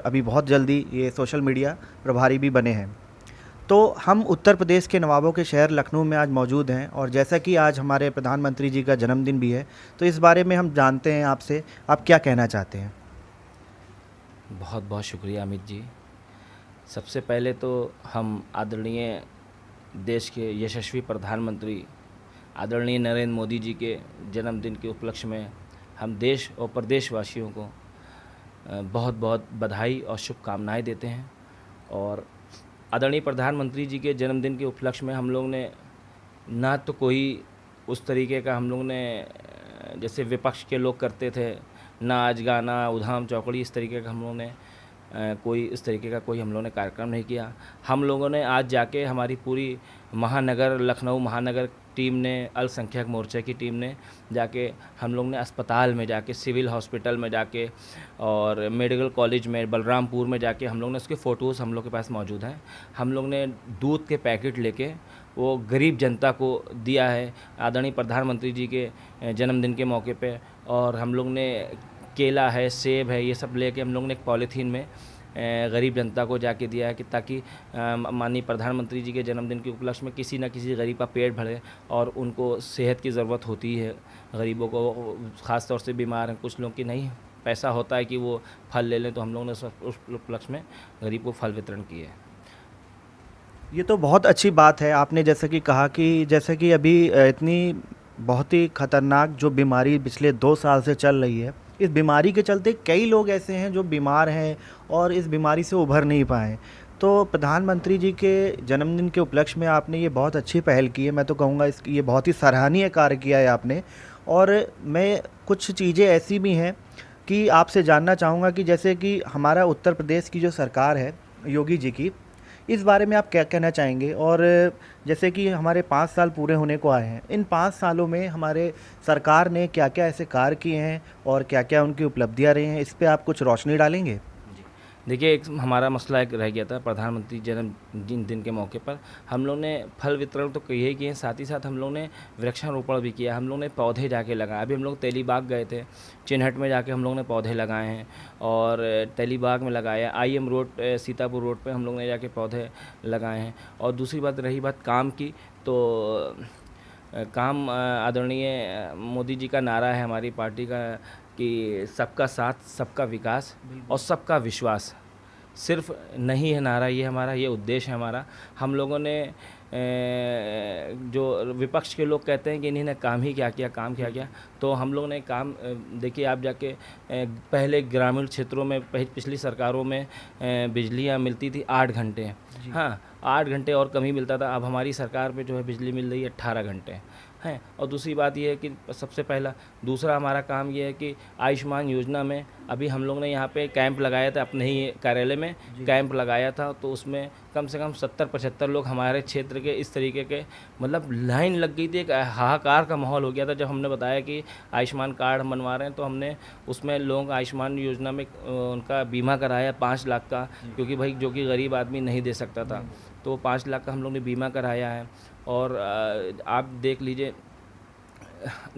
अभी बहुत जल्दी ये सोशल मीडिया प्रभारी भी बने हैं। तो हम उत्तर प्रदेश के नवाबों के शहर लखनऊ में आज मौजूद हैं और जैसा कि आज हमारे प्रधानमंत्री जी का जन्मदिन भी है, तो इस बारे में हम जानते हैं आपसे, आप क्या कहना चाहते हैं? बहुत बहुत शुक्रिया अमित जी। सबसे पहले तो हम आदरणीय देश के यशस्वी प्रधानमंत्री आदरणीय नरेंद्र मोदी जी के जन्मदिन के उपलक्ष्य में हम देश और प्रदेशवासियों को बहुत बहुत बधाई और शुभकामनाएं देते हैं। और आदरणीय प्रधानमंत्री जी के जन्मदिन के उपलक्ष्य में हम लोग ने ना तो कोई उस तरीके का हम लोग ने जैसे विपक्ष के लोग करते थे, नाच गाना उधाम चौकड़ी, इस तरीके का हम लोगों ने कोई इस तरीके का कोई हम लोगों ने कार्यक्रम नहीं किया। हम लोगों ने आज जाके हमारी पूरी महानगर लखनऊ महानगर टीम ने, अल्पसंख्यक मोर्चे की टीम ने जाके हम लोग ने अस्पताल में जाके, सिविल हॉस्पिटल में जाके और मेडिकल कॉलेज में बलरामपुर में जाके हम लोग ने उसके फ़ोटोज़ हम लोग के पास मौजूद हैं। हम लोग ने दूध के पैकेट लेके वो गरीब जनता को दिया है आदरणीय प्रधानमंत्री जी के जन्मदिन के मौके पे। और हम लोग ने केला है, सेब है, ये सब लेके हम लोग ने एक पॉलीथीन में गरीब जनता को जाके दिया है कि ताकि माननीय प्रधानमंत्री जी के जन्मदिन के उपलक्ष्य में किसी न किसी गरीब का पेट भरे। और उनको सेहत की ज़रूरत होती है, गरीबों को ख़ास तौर से बीमार हैं, कुछ लोग की नहीं पैसा होता है कि वो फल ले लें, तो हम लोगों ने उस उपलक्ष्य में गरीब को फल वितरण किए। ये तो बहुत अच्छी बात है। आपने जैसे कि कहा कि जैसे कि अभी इतनी बहुत ही खतरनाक जो बीमारी पिछले 2 साल से चल रही है, इस बीमारी के चलते कई लोग ऐसे हैं जो बीमार हैं और इस बीमारी से उभर नहीं पाए। तो प्रधानमंत्री जी के जन्मदिन के उपलक्ष्य में आपने ये बहुत अच्छी पहल की है। मैं तो कहूँगा ये बहुत ही सराहनीय कार्य किया है आपने। और मैं कुछ चीज़ें ऐसी भी हैं कि आपसे जानना चाहूँगा कि जैसे कि हमारा उत्तर प्रदेश की जो सरकार है योगी जी की, इस बारे में आप क्या कहना चाहेंगे? और जैसे कि हमारे 5 साल पूरे होने को आए हैं, इन 5 सालों में हमारे सरकार ने क्या-क्या ऐसे कार्य किए हैं और क्या-क्या उनकी उपलब्धियाँ रही हैं, इस पे आप कुछ रोशनी डालेंगे? जी। देखिए, एक हमारा मसला एक रह गया था प्रधानमंत्री जन्मदिन दिन के मौके पर। हम लोग ने फल वितरण तो किए ही किए, साथ ही साथ हम लोग ने वृक्षारोपण भी किया। हम लोग ने पौधे जाके लगाए। अभी हम लोग तेलीबाग गए थे, चिन्हट में जाके हम लोग ने पौधे लगाए हैं और तेलीबाग में लगाए। IM रोड सीतापुर रोड पे हम लोग ने जाके पौधे लगाए हैं। और दूसरी बात रही बात काम की, तो काम आदरणीय मोदी जी का नारा है हमारी पार्टी का कि सबका साथ, सबका विकास और सबका विश्वास। सिर्फ नहीं है नारा ये हमारा, ये उद्देश्य है हमारा। हम लोगों ने जो विपक्ष के लोग कहते हैं कि इन्हीं ने काम ही क्या किया, काम क्या किया, तो हम लोगों ने काम देखिए आप जाके पहले ग्रामीण क्षेत्रों में पिछली सरकारों में बिजलियाँ मिलती थी 8 घंटे। हाँ, 8 घंटे और कम ही मिलता था। अब हमारी सरकार पे जो है बिजली मिल रही है 18 घंटे हैं। और दूसरी बात ये है कि सबसे पहला दूसरा हमारा काम ये है कि आयुष्मान योजना में अभी हम लोग ने यहाँ पे कैंप लगाया था, अपने ही कार्यालय में कैंप लगाया था, तो उसमें कम से कम 70-75 लोग हमारे क्षेत्र के इस तरीके के, मतलब लाइन लग गई थी, एक हाहाकार का माहौल हो गया था जब हमने बताया कि आयुष्मान कार्ड हम बनवा रहे हैं। तो हमने उसमें लोगों का आयुष्मान योजना में उनका बीमा कराया 5 लाख का, क्योंकि भाई जो कि गरीब आदमी नहीं दे सकता था, तो 5 लाख का हम लोग ने बीमा कराया है। और आप देख लीजिए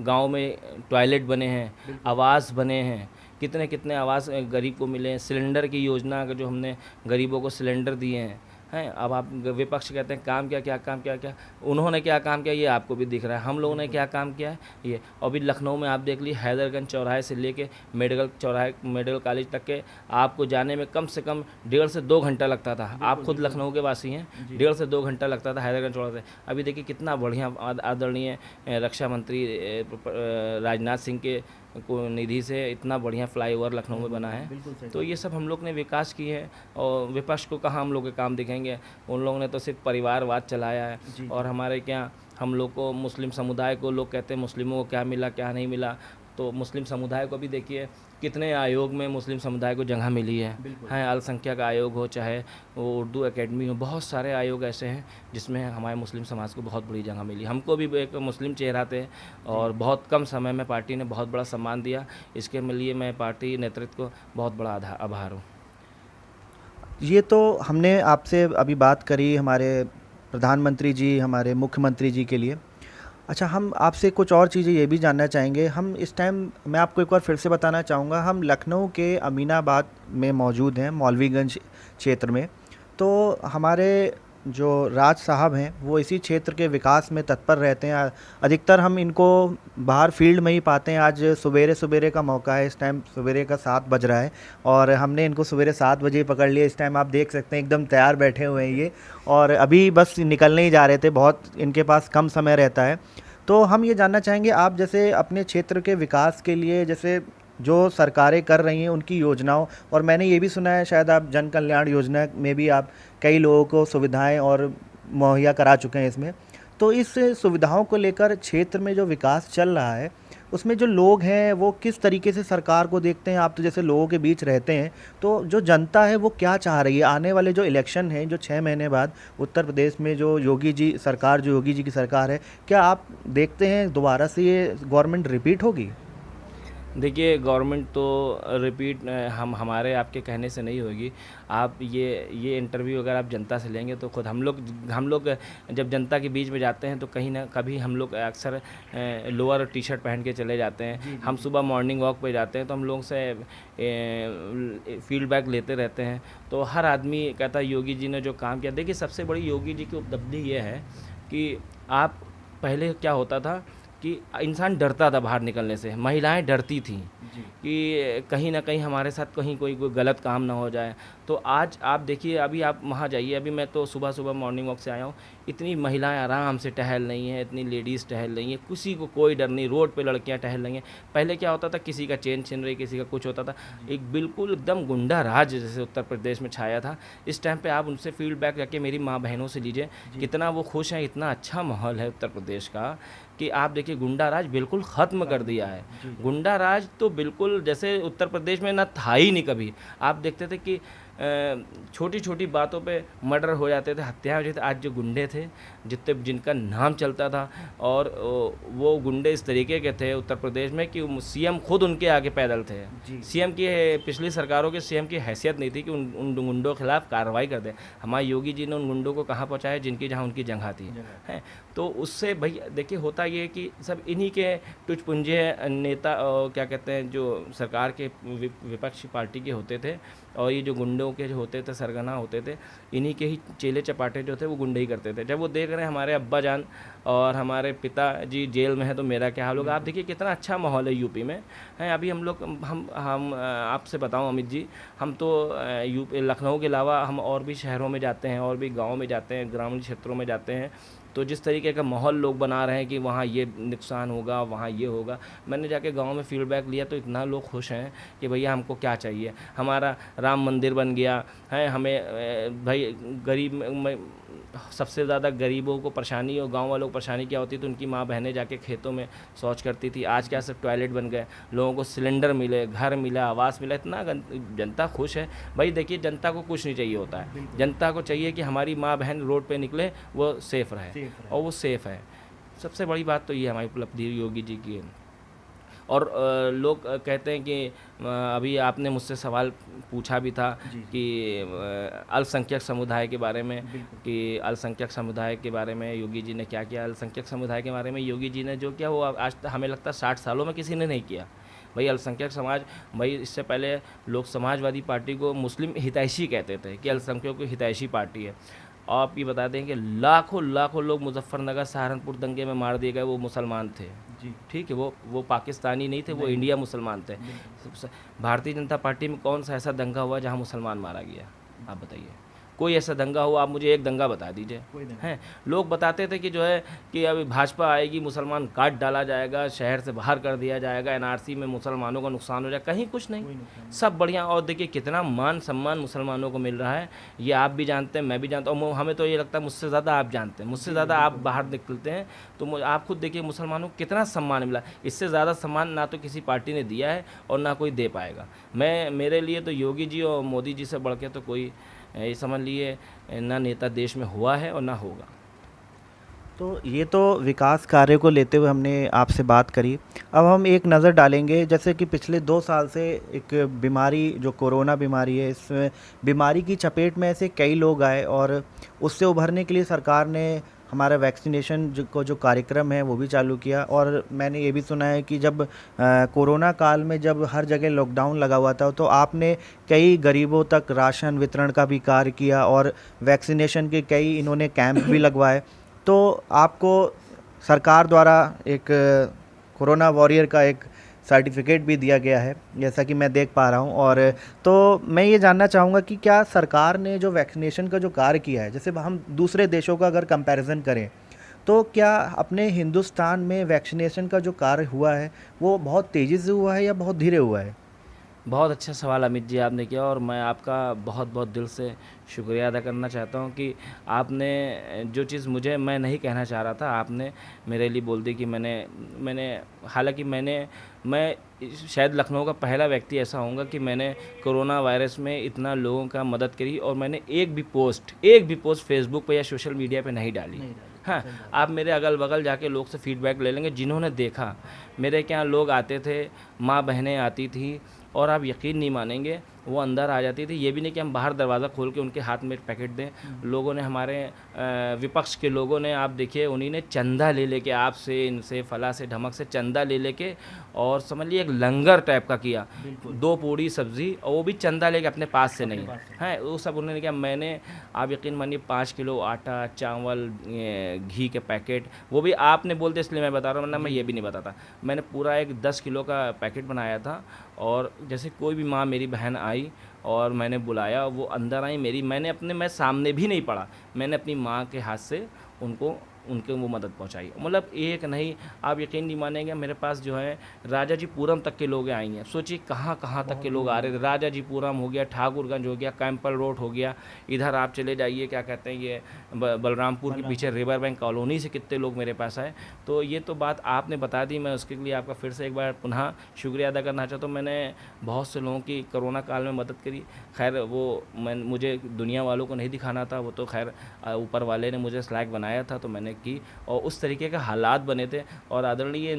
गांव में टॉयलेट बने हैं, आवास बने हैं, कितने कितने आवास गरीब को मिले हैं। सिलेंडर की योजना का जो हमने गरीबों को सिलेंडर दिए हैं। अब आप विपक्ष कहते हैं काम क्या क्या, काम क्या क्या, उन्होंने क्या काम किया ये आपको भी दिख रहा है। हम लोगों ने क्या काम किया है ये। अभी लखनऊ में आप देख लीजिए, हैदरगंज चौराहे से लेके मेडिकल चौराहे, मेडिकल कॉलेज तक के आपको जाने में कम से कम 1.5 से 2 घंटा लगता था। आप खुद लखनऊ के वासी हैं, 1.5 से 2 घंटा लगता था हैदरगंज चौराहे से। अभी देखिए कितना बढ़िया आदरणीय रक्षा मंत्री राजनाथ सिंह के को निधि से इतना बढ़िया फ्लाईओवर लखनऊ में बना है। तो ये सब हम लोग ने विकास किए हैं। और विपक्ष को कहाँ हम लोग के काम दिखेंगे, उन लोगों ने तो सिर्फ परिवारवाद चलाया है। और हमारे क्या, हम लोग को मुस्लिम समुदाय को लोग कहते हैं मुस्लिमों को क्या मिला क्या नहीं मिला, तो मुस्लिम समुदाय को भी देखिए कितने आयोग में मुस्लिम समुदाय को जगह मिली है। अल्पसंख्यक आयोग हो, चाहे वो उर्दू एकेडमी हो, बहुत सारे आयोग ऐसे हैं जिसमें हमारे मुस्लिम समाज को बहुत बड़ी जगह मिली। हमको भी एक मुस्लिम चेहरा थे और बहुत कम समय में पार्टी ने बहुत बड़ा सम्मान दिया। इसके लिए मैं पार्टी नेतृत्व को बहुत बड़ा आभार हूँ। ये तो हमने आपसे अभी बात करी हमारे प्रधानमंत्री जी, हमारे मुख्यमंत्री जी के लिए। अच्छा, हम आपसे कुछ और चीज़ें ये भी जानना चाहेंगे। हम इस टाइम, मैं आपको एक बार फिर से बताना चाहूँगा, हम लखनऊ के अमीनाबाद में मौजूद हैं, मौलवीगंज क्षेत्र में। तो हमारे जो राज साहब हैं वो इसी क्षेत्र के विकास में तत्पर रहते हैं। अधिकतर हम इनको बाहर फील्ड में ही पाते हैं। आज सवेरे सवेरे का मौका है, इस टाइम सवेरे का 7 बज रहा है और हमने इनको सवेरे 7 बजे ही पकड़ लिया। इस टाइम आप देख सकते हैं एकदम तैयार बैठे हुए हैं ये, और अभी बस निकलने ही जा रहे थे, बहुत इनके पास कम समय रहता है। तो हम ये जानना चाहेंगे, आप जैसे अपने क्षेत्र के विकास के लिए जैसे जो सरकारें कर रही हैं उनकी योजनाओं, और मैंने ये भी सुना है शायद आप जन कल्याण योजना में भी आप कई लोगों को सुविधाएं और मुहैया करा चुके हैं इसमें। तो इस सुविधाओं को लेकर क्षेत्र में जो विकास चल रहा है उसमें जो लोग हैं वो किस तरीके से सरकार को देखते हैं? आप तो जैसे लोगों के बीच रहते हैं, तो जो जनता है वो क्या चाह रही है? आने वाले जो इलेक्शन हैं, जो 6 महीने बाद उत्तर प्रदेश में जो योगी जी सरकार, जो योगी जी की सरकार है, क्या आप देखते हैं दोबारा से ये गवर्नमेंट रिपीट होगी? देखिए, गवर्नमेंट तो रिपीट हम हमारे आपके कहने से नहीं होगी। आप ये इंटरव्यू अगर आप जनता से लेंगे तो खुद हम लोग जब जनता के बीच में जाते हैं तो कहीं ना कभी हम लोग अक्सर लोअर और टी शर्ट पहन के चले जाते हैं। हम सुबह मॉर्निंग वॉक पे जाते हैं तो हम लोग से फीडबैक लेते रहते हैं। तो हर आदमी कहता है योगी जी ने जो काम किया। देखिए, सबसे बड़ी योगी जी की उपलब्धि ये है कि आप पहले क्या होता था कि इंसान डरता था बाहर निकलने से, महिलाएं डरती थीं कि कहीं ना कहीं हमारे साथ कहीं कोई गलत काम ना हो जाए। तो आज आप देखिए, अभी आप वहाँ जाइए, अभी मैं तो सुबह सुबह मॉर्निंग वॉक से आया हूँ, इतनी महिलाएं आराम से टहल रही हैं, इतनी लेडीज़ टहल रही हैं, किसी को कोई डर नहीं। रोड पे लड़कियां टहल रही हैं। पहले क्या होता था, किसी का चेन छिन रही, किसी का कुछ होता था, एक बिल्कुल एकदम गुंडा राज जैसे उत्तर प्रदेश में छाया था। इस टाइम पे आप उनसे फीडबैक जाके मेरी माँ बहनों से लीजिए, कितना वो खुश हैं, इतना अच्छा माहौल है उत्तर प्रदेश का कि आप देखिए गुंडा राज बिल्कुल ख़त्म कर दिया है। गुंडा राज तो बिल्कुल जैसे उत्तर प्रदेश में ना था ही नहीं कभी। आप देखते थे कि छोटी छोटी बातों पे मर्डर हो जाते थे, हत्या हो जाती थी। आज जो गुंडे थे, जितने जिनका नाम चलता था, और वो गुंडे इस तरीके के थे उत्तर प्रदेश में कि सीएम खुद उनके आगे पैदल थे। सीएम की पिछली सरकारों के सीएम की हैसियत नहीं थी कि उन गुंडों के खिलाफ कार्रवाई कर दें। हमारे योगी जी ने उन गुंडों को कहाँ पहुँचाया, जिनकी जहाँ उनकी जगह थी है। तो उससे भैया देखिए होता ये है कि सब इन्हीं के टुचपुंजे नेता, क्या कहते हैं, जो सरकार के विपक्षी पार्टी के होते थे, और ये जो गुंडों के जो होते थे, सरगना होते थे, इन्हीं के ही चेले चपाटे जो थे वो गुंडे ही करते थे। जब वो देख रहे हैं हमारे अब्बा जान और हमारे पिताजी जेल में है तो मेरा क्या हाल होगा। आप देखिए कितना अच्छा माहौल है यूपी में है। अभी हम लोग हम आपसे बताऊं अमित जी, हम तो यूपी लखनऊ के अलावा हम और भी शहरों में जाते हैं, और भी गाँव में जाते हैं, ग्रामीण क्षेत्रों में जाते हैं। तो जिस तरीके का माहौल लोग बना रहे हैं कि वहाँ ये नुकसान होगा, वहाँ ये होगा, मैंने जाके गांव में फीडबैक लिया तो इतना लोग खुश हैं कि भैया हमको क्या चाहिए, हमारा राम मंदिर बन गया है, हमें भाई गरीब सबसे ज़्यादा गरीबों को परेशानी और गांव वालों को परेशानी क्या होती थी, उनकी माँ बहनें जाके खेतों में शौच करती थी। आज क्या सब टॉयलेट बन गए, लोगों को सिलेंडर मिले, घर मिला, आवास मिला, इतना जनता खुश है। भाई देखिए, जनता को कुछ नहीं चाहिए होता है, जनता को चाहिए कि हमारी माँ बहन रोड पे निकले वो सेफ़ रहे, और वो सेफ़ है। सबसे बड़ी बात तो ये हमारी उपलब्धि योगी जी की है। और लोग कहते हैं कि अभी आपने मुझसे सवाल पूछा भी था कि अल्पसंख्यक समुदाय के बारे में, कि अल्पसंख्यक समुदाय के बारे में योगी जी ने क्या किया। अल्पसंख्यक समुदाय के बारे में योगी जी ने जो किया वो आज हमें लगता है 60 सालों में किसी ने नहीं किया। भाई अल्पसंख्यक समाज, भाई इससे पहले लोग समाजवादी पार्टी को मुस्लिम हितैषी कहते थे कि अल्पसंख्यकों की हितैषी पार्टी है। आप ये बता दें कि लाखों लाखों लोग मुजफ्फरनगर सहारनपुर दंगे में मार दिए गए, वो मुसलमान थे जी। ठीक है, वो पाकिस्तानी नहीं थे, वो इंडिया मुसलमान थे। भारतीय जनता पार्टी में कौन सा ऐसा दंगा हुआ जहां मुसलमान मारा गया? आप बताइए, कोई ऐसा दंगा हुआ? आप मुझे एक दंगा बता दीजिए। हैं, लोग बताते थे कि जो है कि अभी भाजपा आएगी, मुसलमान काट डाला जाएगा, शहर से बाहर कर दिया जाएगा, एनआरसी में मुसलमानों का नुकसान हो जाएगा। कहीं कुछ नहीं, सब बढ़िया। और देखिए कितना मान सम्मान मुसलमानों को मिल रहा है, ये आप भी जानते हैं, मैं भी जानता हूँ। हमें तो ये लगता है मुझसे ज़्यादा आप जानते हैं, मुझसे ज़्यादा आप बाहर निकलते हैं, तो आप खुद देखिए मुसलमानों को कितना सम्मान मिला। इससे ज़्यादा सम्मान ना तो किसी पार्टी ने दिया है और ना कोई दे पाएगा। मेरे लिए तो योगी जी और मोदी जी से बढ़ के तो कोई, ये समझ लिए, ना नेता देश में हुआ है और ना होगा। तो ये तो विकास कार्य को लेते हुए हमने आपसे बात करी। अब हम एक नज़र डालेंगे, जैसे कि पिछले 2 साल से एक बीमारी जो कोरोना बीमारी है, इस बीमारी की चपेट में ऐसे कई लोग आए और उससे उभरने के लिए सरकार ने हमारा वैक्सीनेशन जो कार्यक्रम है वो भी चालू किया। और मैंने ये भी सुना है कि जब कोरोना काल में जब हर जगह लॉकडाउन लगा हुआ था, तो आपने कई गरीबों तक राशन वितरण का भी कार्य किया और वैक्सीनेशन के कई इन्होंने कैंप भी लगवाए। तो आपको सरकार द्वारा एक कोरोना वॉरियर का एक सर्टिफिकेट भी दिया गया है, जैसा कि मैं देख पा रहा हूँ। और तो मैं ये जानना चाहूँगा कि क्या सरकार ने जो वैक्सीनेशन का जो कार्य किया है, जैसे हम दूसरे देशों का अगर कंपैरिजन करें, तो क्या अपने हिंदुस्तान में वैक्सीनेशन का जो कार्य हुआ है वो बहुत तेज़ी से हुआ है या बहुत धीरे हुआ है? बहुत अच्छा सवाल अमित जी आपने किया, और मैं आपका बहुत बहुत दिल से शुक्रिया अदा करना चाहता हूं कि आपने जो चीज़ मैं नहीं कहना चाह रहा था, आपने मेरे लिए बोल दी कि मैंने हालांकि मैं शायद लखनऊ का पहला व्यक्ति ऐसा होऊंगा कि मैंने कोरोना वायरस में इतना लोगों का मदद करी, और मैंने एक भी पोस्ट फेसबुक पे या सोशल मीडिया पे नहीं डाली। हाँ, आप मेरे अगल बगल जाके लोग से फीडबैक ले लेंगे जिन्होंने देखा। मेरे क्या लोग आते थे, माँ बहनें आती थी, और आप यकीन नहीं मानेंगे, वो अंदर आ जाती थी। ये भी नहीं कि हम बाहर दरवाज़ा खोल के उनके हाथ में पैकेट दें। लोगों ने, हमारे विपक्ष के लोगों ने, आप देखिए, उन्हीं ने चंदा ले लेके आपसे, इनसे, फला से, ढमक से चंदा ले लेके, और समझ लीजिए एक लंगर टाइप का किया। 2 पूड़ी सब्ज़ी, और वो भी चंदा लेके, अपने पास से नहीं है। वो सब उन्होंने किया। मैंने, आप यकीन मानिए, 5 किलो आटा, चावल, घी के पैकेट, वो भी आपने बोलते इसलिए मैं बता रहा हूँ, वरना मैं ये भी नहीं बताता। मैंने पूरा एक 10 किलो का पैकेट बनाया था, और जैसे कोई भी माँ, मेरी बहन आई और मैंने बुलाया, वो अंदर आई मैं सामने भी नहीं पड़ा, मैंने अपनी माँ के हाथ से उनके वो मदद पहुंचाई। मतलब एक नहीं, आप यकीन नहीं मानेंगे, मेरे पास जो है राजाजीपुरम तक के लोग आई हैं। सोचिए कहाँ कहाँ तक के लोग आ रहे थे। राजाजीपुरम हो गया, ठाकुरगंज हो गया, कैंपल रोड हो गया, इधर आप चले जाइए, क्या कहते हैं, ये बलरामपुर के पीछे रिवर बैंक कॉलोनी से कितने लोग मेरे पास आए। तो ये तो बात आपने बता दी, मैं उसके लिए आपका फिर से एक बार पुनः शुक्रिया अदा करना चाहता हूँ। मैंने बहुत से लोगों की कोरोना काल में मदद करी। खैर वो मुझे दुनिया वालों को नहीं दिखाना था, वो तो खैर ऊपर वाले ने मुझे लायक बनाया था, तो मैंने की, और उस तरीके के हालात बने थे। और आदरणीय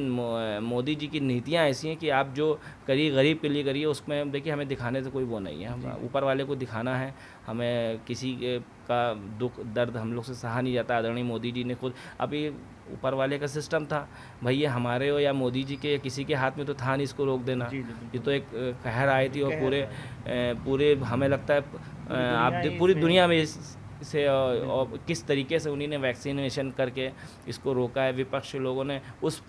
मोदी जी की नीतियाँ ऐसी हैं कि आप जो करिए, गरीब के लिए करिए, उसमें देखिए हमें दिखाने से कोई वो नहीं है, हम ऊपर वाले को दिखाना है। हमें किसी का दुख दर्द हम लोग से सहा नहीं जाता। आदरणीय मोदी जी ने खुद, अभी ऊपर वाले का सिस्टम था, भैया हमारे हो या मोदी जी के या किसी के हाथ में तो था नहीं इसको रोक देना। ये तो एक कहर आई थी, और पूरे हमें लगता है आप पूरी दुनिया में से और किस तरीके से उन्हीं ने वैक्सीनेशन करके इसको रोका है। विपक्ष के लोगों ने,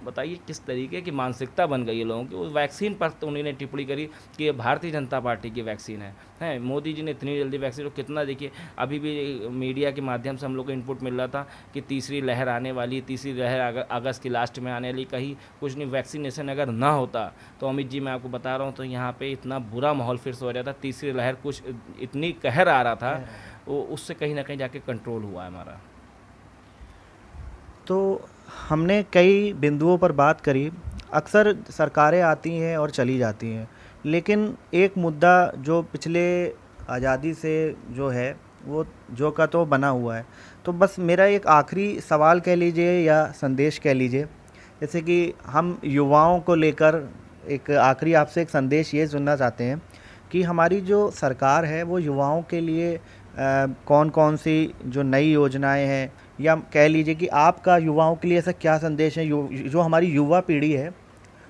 बताइए किस तरीके की मानसिकता बन गई है लोगों की। उस वैक्सीन पर तो उन्होंने टिप्पणी करी कि ये भारतीय जनता पार्टी की वैक्सीन है। मोदी जी ने इतनी जल्दी वैक्सीन, तो कितना, देखिए अभी भी मीडिया के माध्यम से हम लोग को इनपुट मिल रहा था कि तीसरी लहर आने वाली, तीसरी लहर अगस्त की लास्ट में आने वाली। कहीं कुछ नहीं, वैक्सीनेशन अगर ना होता तो अमित जी मैं आपको बता रहा हूँ, तो यहाँ पे इतना बुरा माहौल फिर से हो जाता। तीसरी लहर कुछ इतनी कहर आ रहा था, वो उससे कहीं ना कहीं जाके कंट्रोल हुआ है हमारा। तो हमने कई बिंदुओं पर बात करी। अक्सर सरकारें आती हैं और चली जाती हैं, लेकिन एक मुद्दा जो पिछले आज़ादी से जो है वो जो का तो बना हुआ है। तो बस मेरा एक आखिरी सवाल कह लीजिए या संदेश कह लीजिए, जैसे कि हम युवाओं को लेकर एक आखिरी आपसे एक संदेश ये सुनना चाहते हैं कि हमारी जो सरकार है वो युवाओं के लिए कौन कौन सी जो नई योजनाएं हैं, या कह लीजिए कि आपका युवाओं के लिए ऐसा क्या संदेश है, जो हमारी युवा पीढ़ी है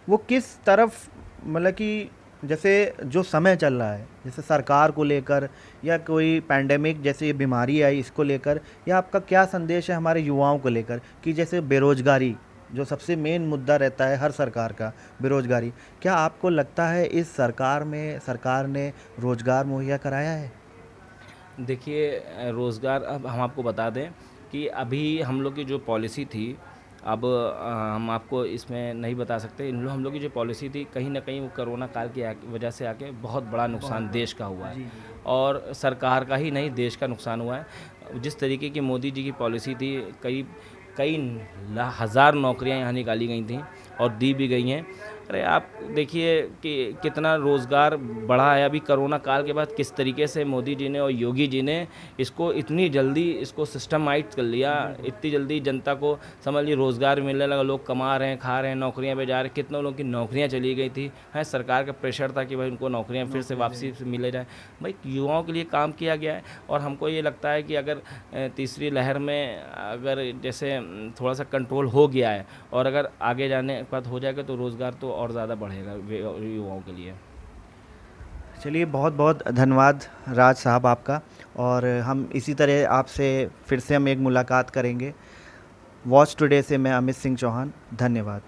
वो किस तरफ, मतलब कि जैसे जो समय चल रहा है, जैसे सरकार को लेकर या कोई पैंडेमिक जैसे ये बीमारी आई इसको लेकर, या आपका क्या संदेश है हमारे युवाओं को लेकर कि जैसे बेरोजगारी जो सबसे मेन मुद्दा रहता है हर सरकार का, बेरोजगारी, क्या आपको लगता है इस सरकार ने रोजगार मुहैया कराया है? देखिए रोज़गार, अब हम आपको बता दें कि अभी हम लोग की जो पॉलिसी थी, अब हम आपको इसमें नहीं बता सकते। हम लोग की जो पॉलिसी थी, कहीं ना कहीं वो कोरोना काल की वजह से आके बहुत बड़ा नुकसान देश का हुआ है, और सरकार का ही नहीं, देश का नुकसान हुआ है। जिस तरीके की मोदी जी की पॉलिसी थी, कई कई हज़ार नौकरियां यहाँ निकाली गई थी और दी भी गई हैं। अरे आप देखिए कि कितना रोज़गार बढ़ा है अभी कोरोना काल के बाद, किस तरीके से मोदी जी ने और योगी जी ने इसको इतनी जल्दी इसको सिस्टमाइज कर लिया। इतनी जल्दी जनता को समझ लीजिए रोज़गार मिलने लगा, लोग कमा रहे हैं, खा रहे हैं, नौकरियां पे जा रहे हैं। कितने लोगों की नौकरियां चली गई थी, है सरकार का प्रेशर था कि भाई उनको नौकरियां फिर से वापसी से मिले जाए। भाई युवाओं के लिए काम किया गया है, और हमको ये लगता है कि अगर तीसरी लहर में अगर जैसे थोड़ा सा कंट्रोल हो गया है, और अगर आगे जाने के बाद हो जाएगा, तो रोज़गार तो और ज़्यादा बढ़ेगा युवाओं के लिए। चलिए, बहुत बहुत धन्यवाद राज साहब आपका, और हम इसी तरह आपसे फिर से हम एक मुलाकात करेंगे। वॉच टुडे से मैं अमित सिंह चौहान, धन्यवाद।